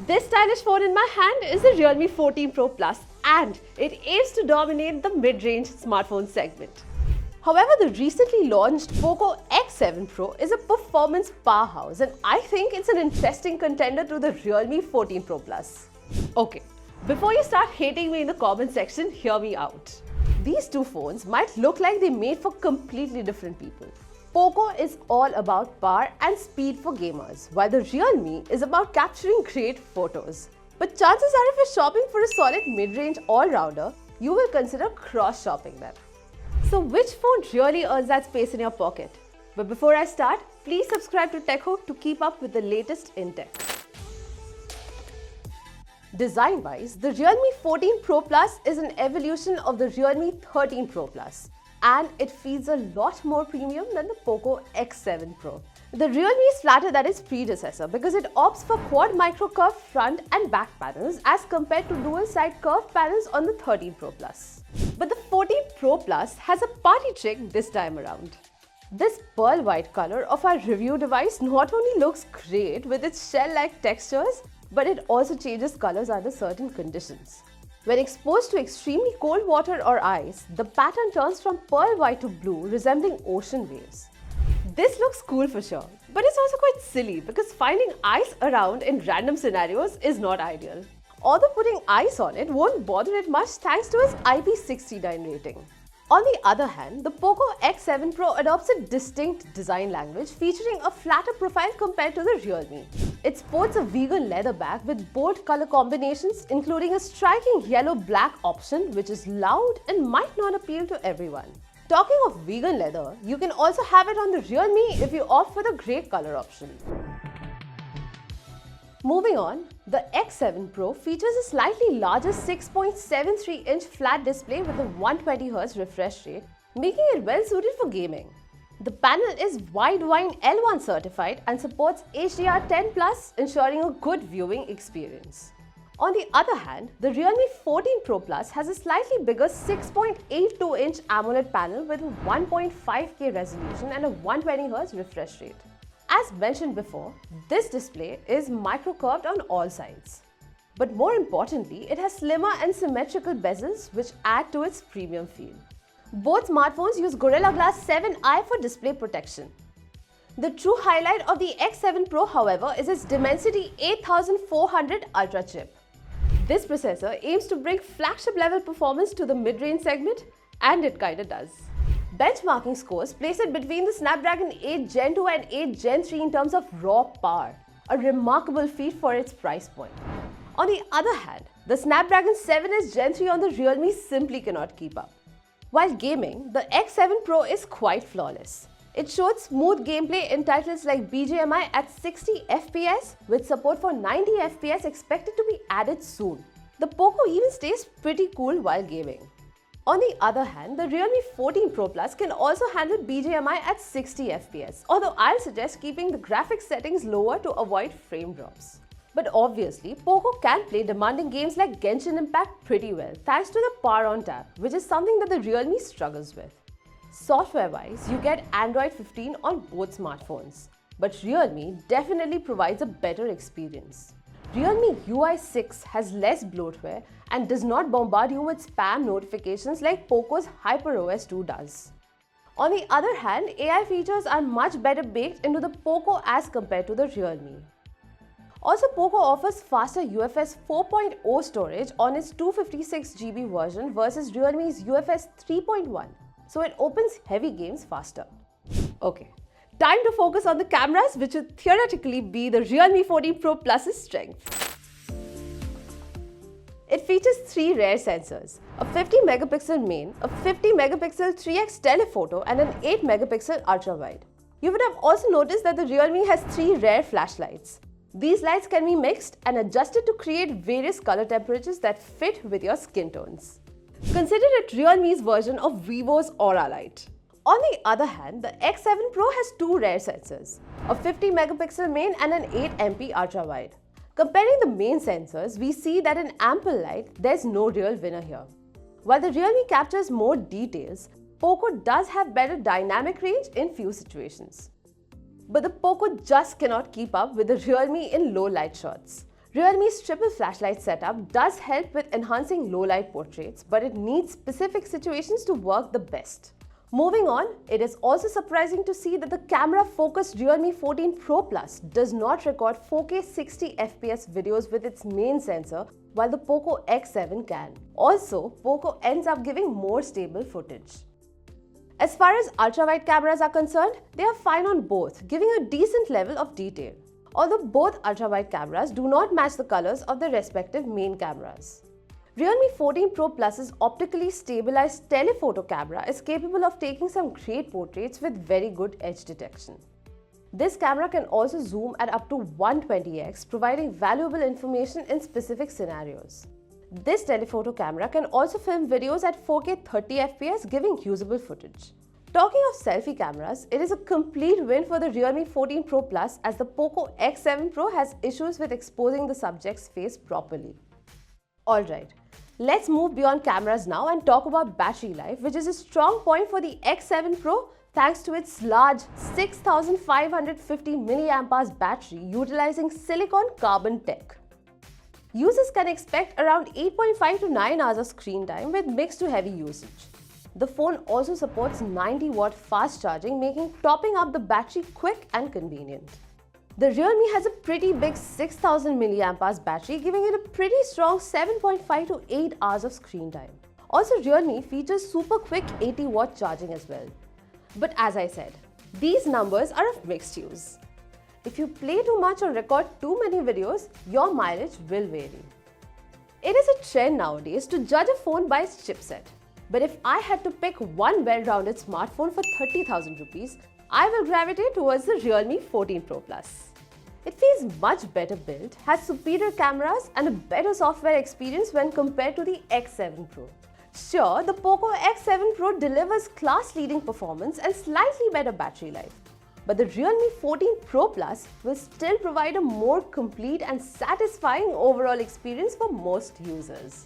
This stylish phone in my hand is the Realme 14 Pro Plus, and it aims to dominate the mid-range smartphone segment. However, the recently launched Poco X7 Pro is a performance powerhouse, and I think it's an interesting contender to the Realme 14 Pro Plus. Okay, before you start hating me in the comment section, hear me out. These two phones might look like they're made for completely different people. Poco is all about power and speed for gamers, while the Realme is about capturing great photos. But chances are if you're shopping for a solid mid-range all-rounder, you will consider cross-shopping them. So which phone really earns that space in your pocket? But before I start, please subscribe to TechHook to keep up with the latest in tech. Design-wise, the Realme 14 Pro Plus is an evolution of the Realme 13 Pro Plus, and it feels a lot more premium than the Poco X7 Pro. The Realme is flatter than its predecessor because it opts for quad micro curved front and back panels as compared to dual side curved panels on the 13 Pro Plus. But the 14 Pro Plus has a party trick this time around. This pearl white color of our review device not only looks great with its shell-like textures, but it also changes colors under certain conditions. When exposed to extremely cold water or ice, the pattern turns from pearl white to blue, resembling ocean waves. This looks cool for sure, but it's also quite silly because finding ice around in random scenarios is not ideal. Although putting ice on it won't bother it much thanks to its IP69 rating. On the other hand, the Poco X7 Pro adopts a distinct design language featuring a flatter profile compared to the Realme. It sports a vegan leather bag with bold color combinations, including a striking yellow-black option which is loud and might not appeal to everyone. Talking of vegan leather, you can also have it on the Realme if you opt for the grey color option. Moving on, the X7 Pro features a slightly larger 6.73-inch flat display with a 120Hz refresh rate, making it well suited for gaming. The panel is Widevine L1 certified and supports HDR10+, ensuring a good viewing experience. On the other hand, the Realme 14 Pro Plus has a slightly bigger 6.82-inch AMOLED panel with a 1.5K resolution and a 120Hz refresh rate. As mentioned before, this display is micro-curved on all sides. But more importantly, it has slimmer and symmetrical bezels which add to its premium feel. Both smartphones use Gorilla Glass 7i for display protection. The true highlight of the X7 Pro, however, is its Dimensity 8400 Ultra chip. This processor aims to bring flagship-level performance to the mid-range segment, and it kinda does. Benchmarking scores place it between the Snapdragon 8 Gen 2 and 8 Gen 3 in terms of raw power, a remarkable feat for its price point. On the other hand, the Snapdragon 7S Gen 3 on the Realme simply cannot keep up. While gaming, the X7 Pro is quite flawless. It showed smooth gameplay in titles like BGMI at 60 FPS, with support for 90 FPS expected to be added soon. The Poco even stays pretty cool while gaming. On the other hand, the Realme 14 Pro Plus can also handle BGMI at 60 FPS, although I'll suggest keeping the graphics settings lower to avoid frame drops. But obviously, Poco can play demanding games like Genshin Impact pretty well thanks to the Power On tab, which is something that the Realme struggles with. Software-wise, you get Android 15 on both smartphones, but Realme definitely provides a better experience. Realme UI 6 has less bloatware and does not bombard you with spam notifications like Poco's HyperOS 2 does. On the other hand, AI features are much better baked into the Poco as compared to the Realme. Also, Poco offers faster UFS 4.0 storage on its 256GB version versus Realme's UFS 3.1, so it opens heavy games faster. Okay. Time to focus on the cameras, which would theoretically be the Realme 14 Pro Plus's strength. It features 3 rear sensors, a 50-megapixel main, a 50-megapixel 3x telephoto and an 8-megapixel ultra-wide. You would have also noticed that the Realme has 3 rear flashlights. These lights can be mixed and adjusted to create various color temperatures that fit with your skin tones. Consider it Realme's version of Vivo's Aura Light. On the other hand, the X7 Pro has 2 rear sensors, a 50-megapixel main and an 8MP ultra-wide. Comparing the main sensors, we see that in ample light, there's no real winner here. While the Realme captures more details, Poco does have better dynamic range in few situations. But the Poco just cannot keep up with the Realme in low light shots. Realme's triple flashlight setup does help with enhancing low-light portraits, but it needs specific situations to work the best. Moving on, it is also surprising to see that the camera-focused Realme 14 Pro Plus does not record 4K 60fps videos with its main sensor, while the Poco X7 can. Also, Poco ends up giving more stable footage. As far as ultra-wide cameras are concerned, they are fine on both, giving a decent level of detail. Although both ultra-wide cameras do not match the colors of their respective main cameras. Realme 14 Pro Plus's optically stabilized telephoto camera is capable of taking some great portraits with very good edge detection. This camera can also zoom at up to 120x, providing valuable information in specific scenarios. This telephoto camera can also film videos at 4K 30fps, giving usable footage. Talking of selfie cameras, it is a complete win for the Realme 14 Pro Plus as the Poco X7 Pro has issues with exposing the subject's face properly. Alright, let's move beyond cameras now and talk about battery life, which is a strong point for the X7 Pro thanks to its large 6550 mAh battery utilizing silicon carbon tech. Users can expect around 8.5 to 9 hours of screen time with mixed to heavy usage. The phone also supports 90-watt fast charging, making topping up the battery quick and convenient. The Realme has a pretty big 6000 mAh battery, giving it a pretty strong 7.5 to 8 hours of screen time. Also, Realme features super quick 80-watt charging as well. But as I said, these numbers are of mixed use. If you play too much or record too many videos, your mileage will vary. It is a trend nowadays to judge a phone by its chipset. But if I had to pick one well-rounded smartphone for 30,000 rupees, I will gravitate towards the Realme 14 Pro Plus. It feels much better built, has superior cameras and a better software experience when compared to the X7 Pro. Sure, the Poco X7 Pro delivers class-leading performance and slightly better battery life. But the Realme 14 Pro Plus will still provide a more complete and satisfying overall experience for most users.